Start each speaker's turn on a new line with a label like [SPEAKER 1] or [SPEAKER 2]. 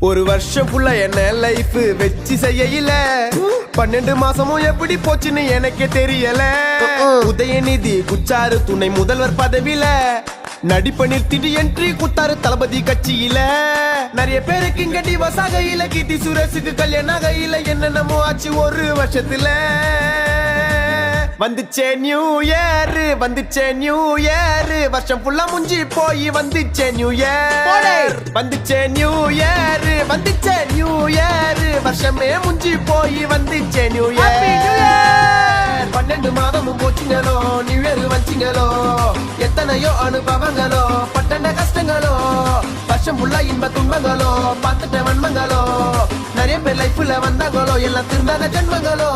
[SPEAKER 1] ஒரு வருஷம் ஃபுல்லா என்ன லைஃப் வெச்சு செய்யல 12 மாசமும் எப்படி போச்சுன்னு எனக்கே தெரியல. உதயநிதி குச்சாரு துணை முதல்வர் பதவியில நடிப்ப நிறுத்திட்டு என்ட்ரி குத்தாரு தளபதி கட்சியில. நிறைய பேருக்கு இங்க டிவோர்ஸ் ஆகையில, கீர்த்தி சுரேஷுக்கு கல்யாணம் ஆகையில, என்னென்னமோ ஆச்சு ஒரு வருஷத்துல. வந்துச்சே நியூ இயர், வந்துச்சே நியூ இயர், வருஷம் ஃபுல்லா முஞ்சி போய் வந்துச்சே நியூ இயர். வந்துச்சே நியூ இயர், வந்துச்சே நியூ இயர், வருஷமே முஞ்சி போய் வந்துச்சே நியூ இயர். 12 மாதமும் போச்சுங்களோ, நியூ இயர் வச்சிங்களோ, எத்தனையோ அனுபவங்களோ, பட்டண்ட கஷ்டங்களோ, வருஷம் ஃபுல்லா இன்ப துன்பங்களோ, பார்த்துட்ட வன்மங்களோ, நிறைய பேர் லைஃப்ல வந்தாங்களோ, எல்லாம் திருந்தாத ஜென்மங்களோ.